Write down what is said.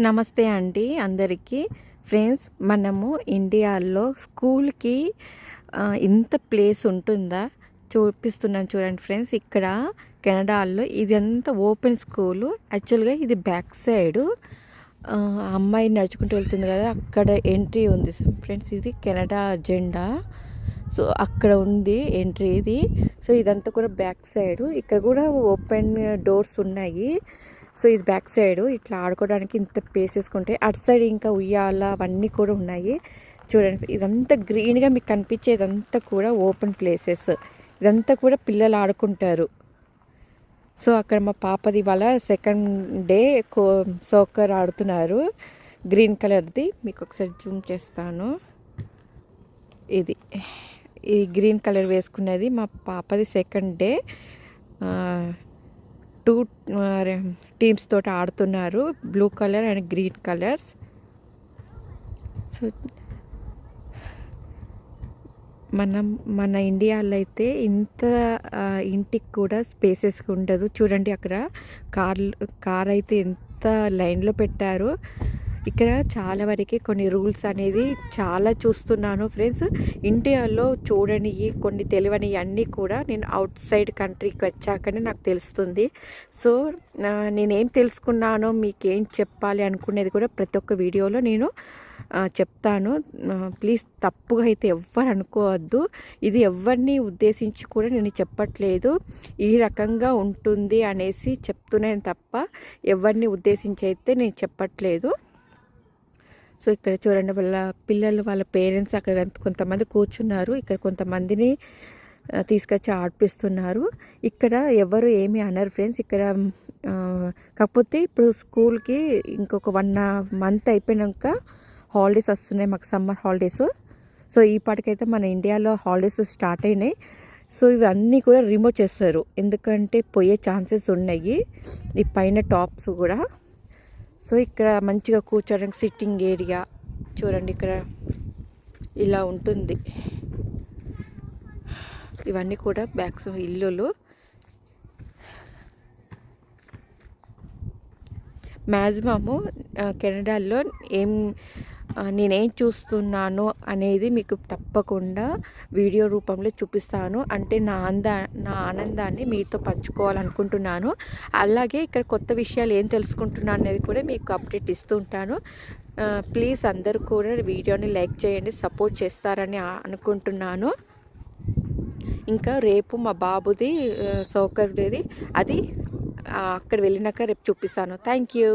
నమస్తే అండి అందరికీ. ఫ్రెండ్స్, మనము ఇండియాలో స్కూల్కి ఇంత ప్లేస్ ఉంటుందా చూపిస్తున్నాను చూడండి ఫ్రెండ్స్. ఇక్కడ కెనడాలో ఇదంతా ఓపెన్ స్కూలు. యాక్చువల్గా ఇది బ్యాక్ సైడు అమ్మాయి నడుచుకుంటూ వెళ్తుంది కదా, అక్కడ ఎంట్రీ ఉంది ఫ్రెండ్స్. ఇది కెనడా జెండా. సో అక్కడ ఉంది ఎంట్రీ ఇది. సో ఇదంతా కూడా బ్యాక్ సైడు. ఇక్కడ కూడా ఓపెన్ డోర్స్ ఉన్నాయి. సో ఇది బ్యాక్ సైడ్. ఇట్లా ఆడుకోవడానికి ఇంత ప్లేస్ వేసుకుంటే అటు సైడ్ ఇంకా ఉయ్యాల అవన్నీ కూడా ఉన్నాయి చూడండి. ఇదంతా గ్రీన్గా మీకు కనిపించేదంతా కూడా ఓపెన్ ప్లేసెస్. ఇదంతా కూడా పిల్లలు ఆడుకుంటారు. సో అక్కడ మా పాపది వాళ్ళ సెకండ్ డే సోకర్ ఆడుతున్నారు. గ్రీన్ కలర్ది మీకు ఒకసారి జూమ్ చేస్తాను. ఈ గ్రీన్ కలర్ వేసుకున్నది మా పాపది సెకండ్ డే. 2 టీమ్స్ తోటి ఆడుతున్నారు, blue colour and green colours. So మన ఇండియాలో అయితే ఇంత ఇంటికి కూడా స్పేసెస్ ఉండదు చూడండి. అక్కడ కార్ అయితే ఎంత లైన్లో పెట్టారు. ఇక్కడ చాలా వరకు కొన్ని రూల్స్ అనేది చాలా చూస్తున్నాను ఫ్రెండ్స్. ఇండియాలో చూడని కొన్ని తెలియని అన్నీ కూడా నేను అవుట్ సైడ్ కంట్రీకి వచ్చాకనే నాకు తెలుస్తుంది. సో నేనేం తెలుసుకున్నానో మీకేం చెప్పాలి అనుకునేది కూడా ప్రతి ఒక్క వీడియోలో నేను చెప్తాను. ప్లీజ్ తప్పుగా అయితే ఎవ్వరు అనుకోవద్దు. ఇది ఎవరిని ఉద్దేశించి కూడా నేను చెప్పట్లేదు. ఈ రకంగా ఉంటుంది అనేసి చెప్తున్నాను తప్ప ఎవరిని ఉద్దేశించి అయితే నేను చెప్పట్లేదు. సో ఇక్కడ చూడండి, వాళ్ళ పిల్లలు వాళ్ళ పేరెంట్స్ అక్కడ కొంతమంది కూర్చున్నారు. ఇక్కడ కొంతమందిని తీసుకొచ్చి ఆడిపిస్తున్నారు. ఇక్కడ ఎవరు ఏమీ అనరు ఫ్రెండ్స్. ఇక్కడ కాకపోతే ఇప్పుడు స్కూల్కి ఇంకొక 1 మంత్ అయిపోయినాక హాలిడేస్ వస్తున్నాయి మాకు, సమ్మర్ హాలిడేస్. సో ఈ పాటికైతే మన ఇండియాలో హాలిడేస్ స్టార్ట్ అయినాయి. సో ఇవన్నీ కూడా రిమూవ్ చేస్తారు, ఎందుకంటే పోయే ఛాన్సెస్ ఉన్నాయి ఈ పైన టాప్స్ కూడా. సో ఇక్కడ మంచిగా కూర్చోడానికి సిట్టింగ్ ఏరియా చూడండి. ఇక్కడ ఇలా ఉంటుంది. ఇవన్నీ కూడా బ్యాక్స్ ఇల్లులు. మ్యాక్సిమము కెనడాలో నేనేం చూస్తున్నాను అనేది మీకు తప్పకుండా వీడియో రూపంలో చూపిస్తాను. అంటే నా ఆనందాన్ని మీతో పంచుకోవాలనుకుంటున్నాను. అలాగే ఇక్కడ కొత్త విషయాలు ఏం తెలుసుకుంటున్నాను అనేది కూడా మీకు అప్డేట్ ఇస్తూ ఉంటాను. ప్లీజ్ అందరూ కూడా వీడియోని లైక్ చేయండి, సపోర్ట్ చేస్తారని అనుకుంటున్నాను. ఇంకా రేపు మా బాబుది సౌకర్యది అది అక్కడ వెళ్ళినాక రేపు చూపిస్తాను. Thank you.